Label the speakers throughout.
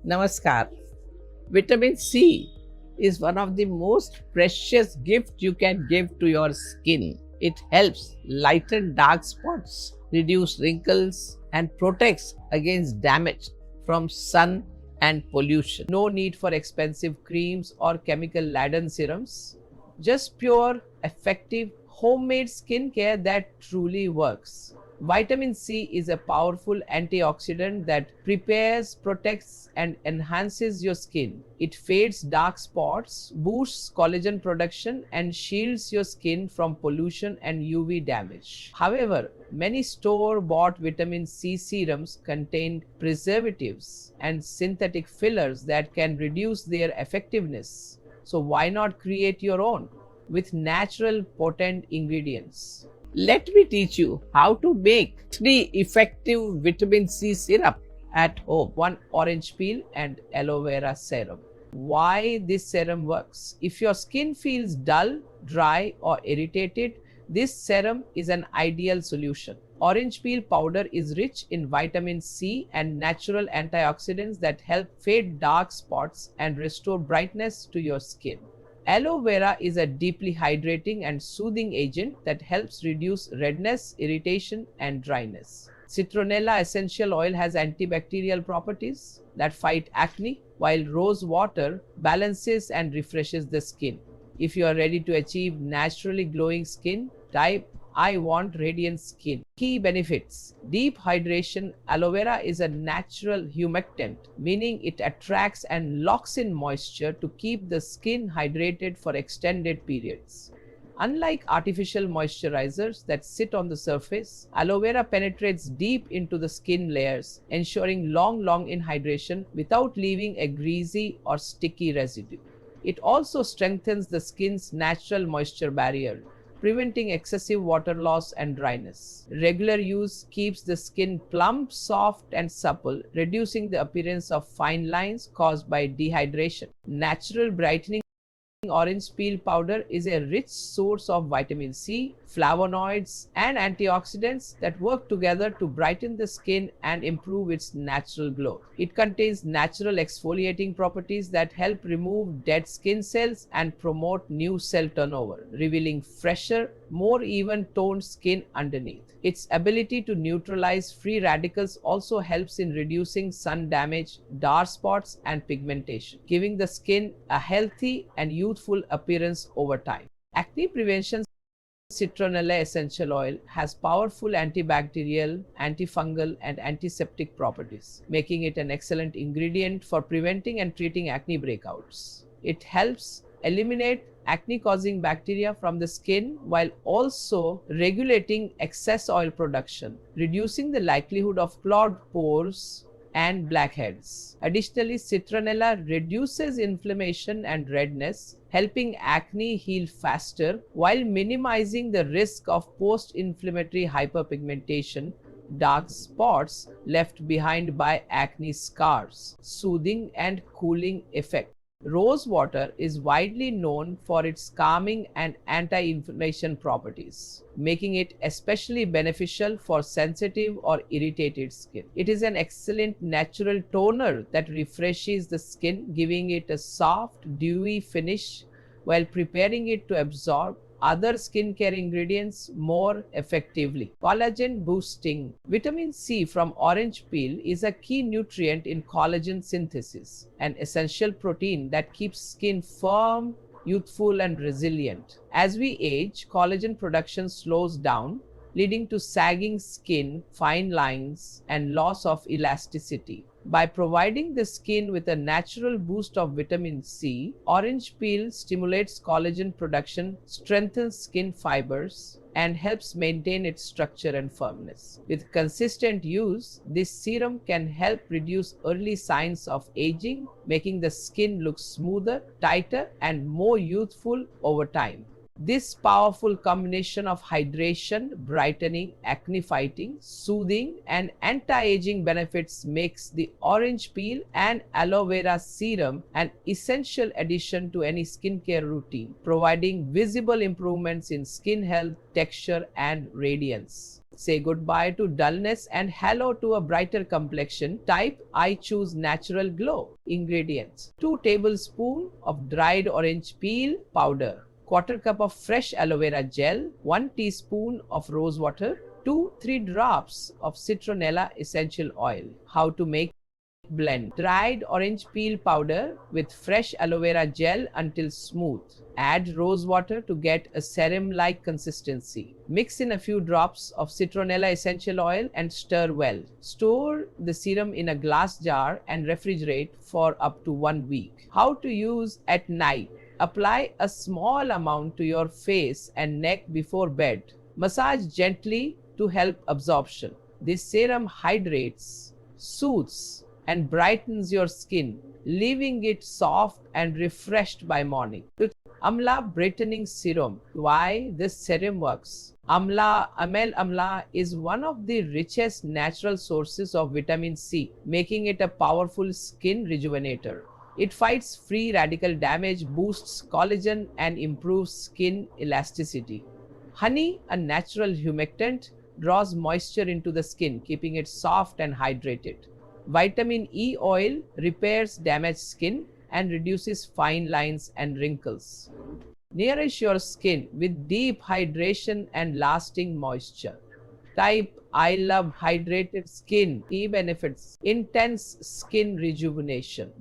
Speaker 1: Namaskar. Vitamin C is one of the most precious gifts you can give to your skin. It helps lighten dark spots, reduce wrinkles, and protects against damage from sun and pollution. No need for expensive creams or chemical laden serums. Just pure, effective, homemade skincare that truly works. Vitamin C is a powerful antioxidant that prepares, protects, and enhances your skin. It fades dark spots, boosts collagen production, and shields your skin from pollution and UV damage. However, many store bought vitamin C serums contain preservatives and synthetic fillers that can reduce their effectiveness. So, why not create your own with natural, potent ingredients? Let me teach you how to make 3 effective vitamin C syrup at home. 1 orange peel and aloe vera serum. Why this serum works? If your skin feels dull, dry, or irritated, this serum is an ideal solution. Orange peel powder is rich in vitamin C and natural antioxidants that help fade dark spots and restore brightness to your skin. Aloe vera is a deeply hydrating and soothing agent that helps reduce redness, irritation, and dryness. Citronella essential oil has antibacterial properties that fight acne, while rose water balances and refreshes the skin. If you are ready to achieve naturally glowing skin, type I want radiant skin. Key benefits: deep hydration. Aloe vera is a natural humectant, meaning it attracts and locks in moisture to keep the skin hydrated for extended periods. Unlike artificial moisturizers that sit on the surface, aloe vera penetrates deep into the skin layers, ensuring long in hydration without leaving a greasy or sticky residue. It also strengthens the skin's natural moisture barrier, preventing excessive water loss and dryness. Regular use keeps the skin plump, soft, and supple, reducing the appearance of fine lines caused by dehydration. Natural brightening. Orange peel powder is a rich source of vitamin C, flavonoids, and antioxidants that work together to brighten the skin and improve its natural glow. It contains natural exfoliating properties that help remove dead skin cells and promote new cell turnover, revealing fresher, more even toned skin underneath. Its ability to neutralize free radicals also helps in reducing sun damage, dark spots, and pigmentation, giving the skin a healthy and youthful appearance over time. Acne prevention. Citronella essential oil has powerful antibacterial, antifungal, and antiseptic properties, making it an excellent ingredient for preventing and treating acne breakouts. It helps eliminate acne-causing bacteria from the skin while also regulating excess oil production, reducing the likelihood of clogged pores and blackheads. Additionally, citronella reduces inflammation and redness, helping acne heal faster while minimizing the risk of post-inflammatory hyperpigmentation, dark spots left behind by acne scars. Soothing and cooling effect. Rose water is widely known for its calming and anti-inflammation properties, making it especially beneficial for sensitive or irritated skin. It is an excellent natural toner that refreshes the skin, giving it a soft, dewy finish while preparing it to absorb other skincare ingredients more effectively. Collagen boosting. Vitamin C from orange peel is a key nutrient in collagen synthesis, an essential protein that keeps skin firm, youthful, and resilient. As we age, collagen production slows down, leading to sagging skin, fine lines, and loss of elasticity. By providing the skin with a natural boost of vitamin C, orange peel stimulates collagen production, strengthens skin fibers, and helps maintain its structure and firmness. With consistent use, this serum can help reduce early signs of aging, making the skin look smoother, tighter, and more youthful over time. This powerful combination of hydration, brightening, acne fighting, soothing, and anti-aging benefits makes the orange peel and aloe vera serum an essential addition to any skincare routine, providing visible improvements in skin health, texture, and radiance. Say goodbye to dullness and hello to a brighter complexion. Type I choose natural glow. Ingredients: 2 tablespoons of dried orange peel powder, quarter cup of fresh aloe vera gel, 1 teaspoon of rose water, 2-3 drops of citronella essential oil. How to make: blend dried orange peel powder with fresh aloe vera gel until smooth. Add rose water to get a serum-like consistency. Mix in a few drops of citronella essential oil and stir well. Store the serum in a glass jar and refrigerate for up to 1 week. How to use at night: apply a small amount to your face and neck before bed. Massage gently to help absorption. This serum hydrates, soothes, and brightens your skin, leaving it soft and refreshed by morning. Amla Brightening Serum. Why this serum works? Amla is one of the richest natural sources of vitamin C, making it a powerful skin rejuvenator. It fights free radical damage, boosts collagen, and improves skin elasticity. Honey, a natural humectant, draws moisture into the skin, keeping it soft and hydrated. Vitamin E oil repairs damaged skin and reduces fine lines and wrinkles. Nourish your skin with deep hydration and lasting moisture. Type I love hydrated skin. Key benefits: intense skin rejuvenation.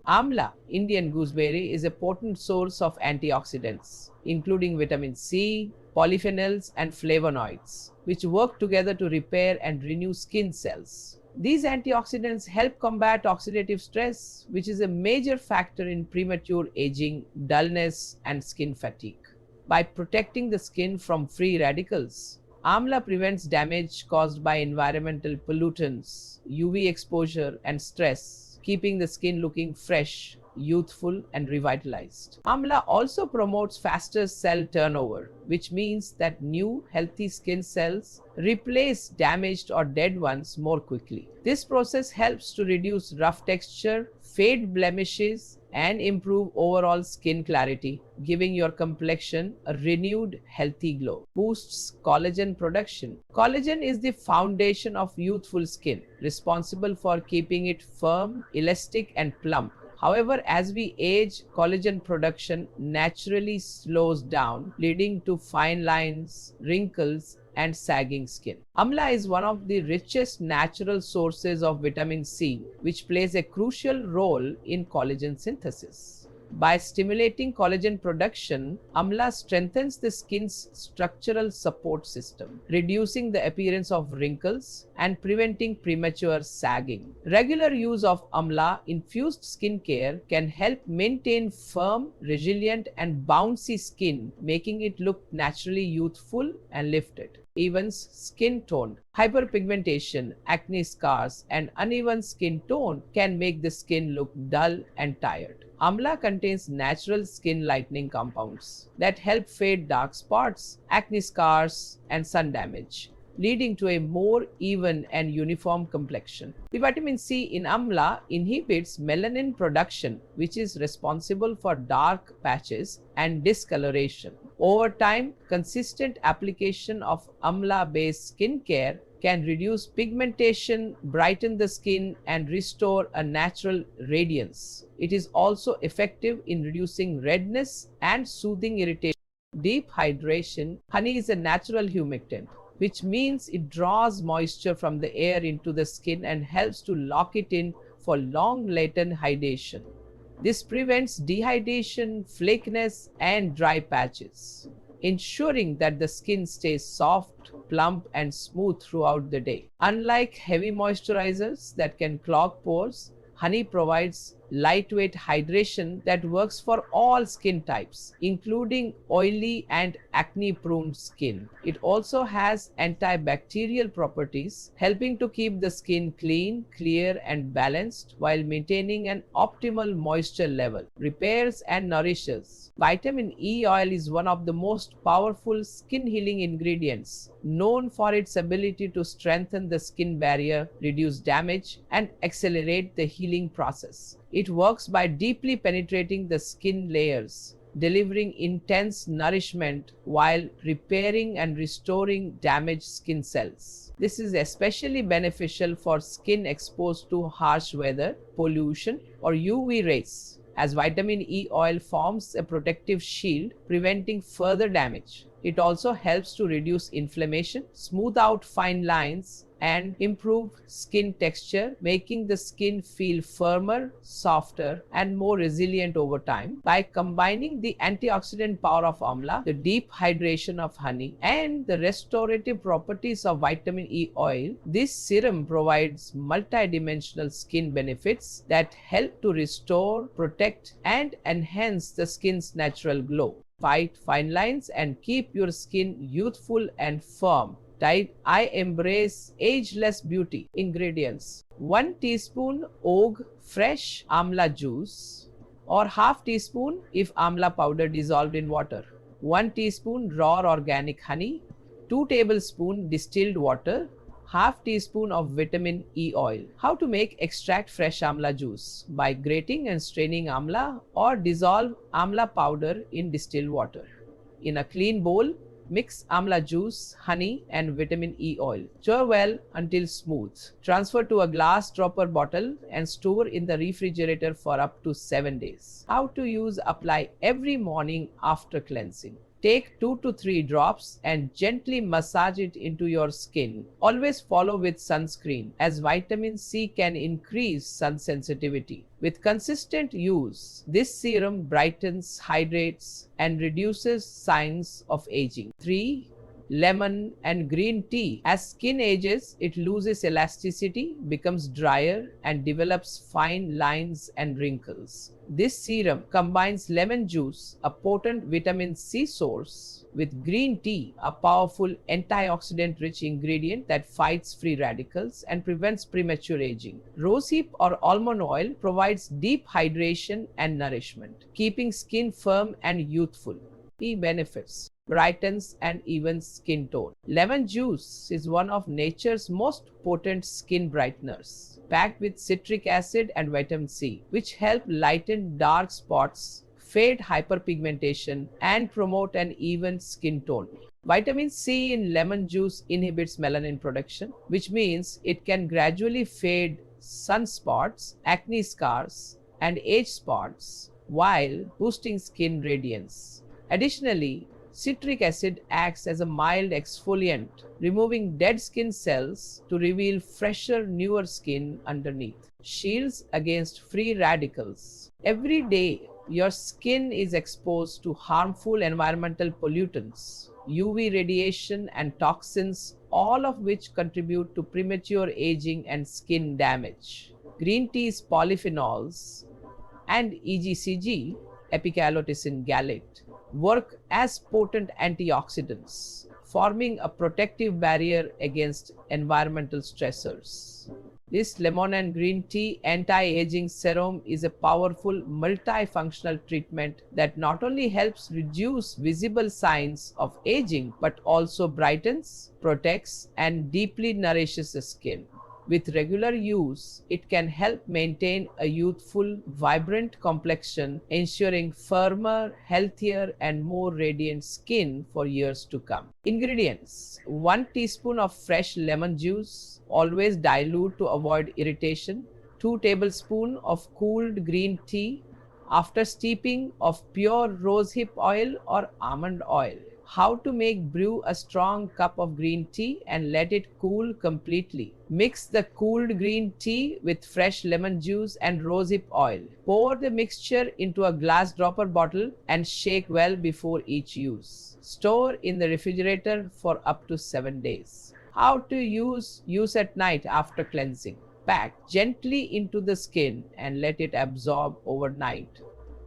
Speaker 1: Amla, Indian gooseberry, is a potent source of antioxidants, including vitamin C, polyphenols, and flavonoids, which work together to repair and renew skin cells. These antioxidants help combat oxidative stress, which is a major factor in premature aging, dullness, and skin fatigue. By protecting the skin from free radicals, Amla prevents damage caused by environmental pollutants, UV exposure, and stress, keeping the skin looking fresh, youthful, and revitalized. Amla also promotes faster cell turnover, which means that new, healthy skin cells replace damaged or dead ones more quickly. This process helps to reduce rough texture, fade blemishes, and improve overall skin clarity, giving your complexion a renewed, healthy glow. Boosts collagen production. Collagen is the foundation of youthful skin, responsible for keeping it firm, elastic, and plump. However, as we age, collagen production naturally slows down, leading to fine lines, wrinkles, and sagging skin. Amla is one of the richest natural sources of vitamin C, which plays a crucial role in collagen synthesis. By stimulating collagen production, Amla strengthens the skin's structural support system, reducing the appearance of wrinkles and preventing premature sagging. Regular use of Amla infused skincare can help maintain firm, resilient, and bouncy skin, making it look naturally youthful and lifted. Evens skin tone. Hyperpigmentation, acne scars, and uneven skin tone can make the skin look dull and tired. Amla contains natural skin lightening compounds that help fade dark spots, acne scars, and sun damage, leading to a more even and uniform complexion. The vitamin C in Amla inhibits melanin production, which is responsible for dark patches and discoloration. Over time, consistent application of Amla-based skincare can reduce pigmentation, brighten the skin, and restore a natural radiance. It is also effective in reducing redness and soothing irritation. Deep hydration. Honey is a natural humectant, which means it draws moisture from the air into the skin and helps to lock it in for long latent hydration. This prevents dehydration, flakiness, and dry patches, ensuring that the skin stays soft, plump, and smooth throughout the day. Unlike heavy moisturizers that can clog pores, honey provides lightweight hydration that works for all skin types, including oily and acne-prone skin. It also has antibacterial properties, helping to keep the skin clean, clear, and balanced while maintaining an optimal moisture level. Repairs and nourishes. Vitamin E oil is one of the most powerful skin healing ingredients, known for its ability to strengthen the skin barrier, reduce damage, and accelerate the healing process. It works by deeply penetrating the skin layers, delivering intense nourishment while repairing and restoring damaged skin cells. This is especially beneficial for skin exposed to harsh weather, pollution, or UV rays, as vitamin E oil forms a protective shield, preventing further damage. It also helps to reduce inflammation, smooth out fine lines, and improve skin texture, making the skin feel firmer, softer, and more resilient over time. By combining the antioxidant power of amla, the deep hydration of honey, and the restorative properties of vitamin E oil, this serum provides multidimensional skin benefits that help to restore, protect, and enhance the skin's natural glow. Fight fine lines and keep your skin youthful and firm. I embrace ageless beauty. Ingredients: 1 teaspoon OG fresh amla juice or half teaspoon if amla powder dissolved in water, 1 teaspoon raw organic honey, 2 tablespoons distilled water, half teaspoon of vitamin E oil. How to make extract fresh amla juice? By grating and straining amla or dissolve amla powder in distilled water. In a clean bowl, mix amla juice, honey, and vitamin E oil. Stir well until smooth. Transfer to a glass dropper bottle and store in the refrigerator for up to 7 days. How to use: apply every morning after cleansing. Take 2 to 3 drops and gently massage it into your skin. Always follow with sunscreen, as vitamin C can increase sun sensitivity. With consistent use, this serum brightens, hydrates, and reduces signs of aging. 3. Lemon and green tea. As skin ages, it loses elasticity, becomes drier, and develops fine lines and wrinkles. This serum combines lemon juice, a potent vitamin C source, with green tea, a powerful antioxidant-rich ingredient that fights free radicals and prevents premature aging. Rosehip or almond oil provides deep hydration and nourishment, keeping skin firm and youthful. Key benefits: brightens and evens skin tone. Lemon juice is one of nature's most potent skin brighteners, packed with citric acid and vitamin C, which help lighten dark spots, fade hyperpigmentation, and promote an even skin tone. Vitamin C in lemon juice inhibits melanin production, which means it can gradually fade sunspots, acne scars, and age spots while boosting skin radiance. Additionally, citric acid acts as a mild exfoliant, removing dead skin cells to reveal fresher, newer skin underneath. Shields against free radicals. Every day, your skin is exposed to harmful environmental pollutants, UV radiation, and toxins, all of which contribute to premature aging and skin damage. Green tea's polyphenols and EGCG, epicaloticin gallate, work as potent antioxidants, forming a protective barrier against environmental stressors. This lemon and green tea anti-aging serum is a powerful multifunctional treatment that not only helps reduce visible signs of aging but also brightens, protects, and deeply nourishes the skin. With regular use, it can help maintain a youthful, vibrant complexion, ensuring firmer, healthier, and more radiant skin for years to come. Ingredients: 1 teaspoon of fresh lemon juice, always dilute to avoid irritation. 2 tablespoons of cooled green tea, after steeping, of pure rosehip oil or almond oil. How to make: brew a strong cup of green tea and let it cool completely. Mix the cooled green tea with fresh lemon juice and rosehip oil. Pour the mixture into a glass dropper bottle and shake well before each use. Store in the refrigerator for up to 7 days. How to use at night after cleansing. Pack gently into the skin and let it absorb overnight.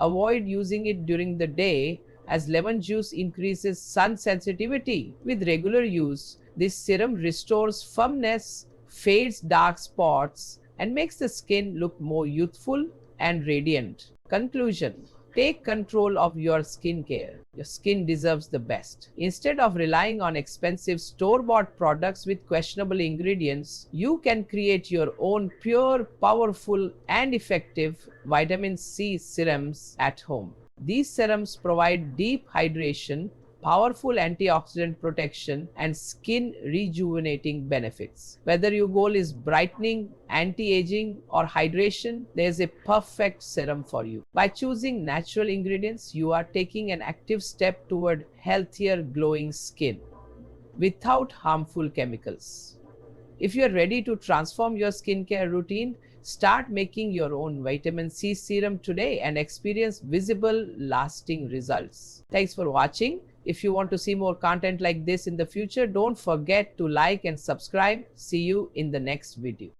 Speaker 1: Avoid using it during the day, as lemon juice increases sun sensitivity. With regular use, this serum restores firmness, fades dark spots, and makes the skin look more youthful and radiant. Conclusion: take control of your skincare. Your skin deserves the best. Instead of relying on expensive store-bought products with questionable ingredients, you can create your own pure, powerful, and effective vitamin C serums at home. These serums provide deep hydration, powerful antioxidant protection, and skin rejuvenating benefits. Whether your goal is brightening, anti-aging, or hydration, there's a perfect serum for you. By choosing natural ingredients, you are taking an active step toward healthier, glowing skin without harmful chemicals. If you are ready to transform your skincare routine, start making your own vitamin C serum today and experience visible, lasting results. Thanks for watching. If you want to see more content like this in the future, don't forget to like and subscribe. See you in the next video.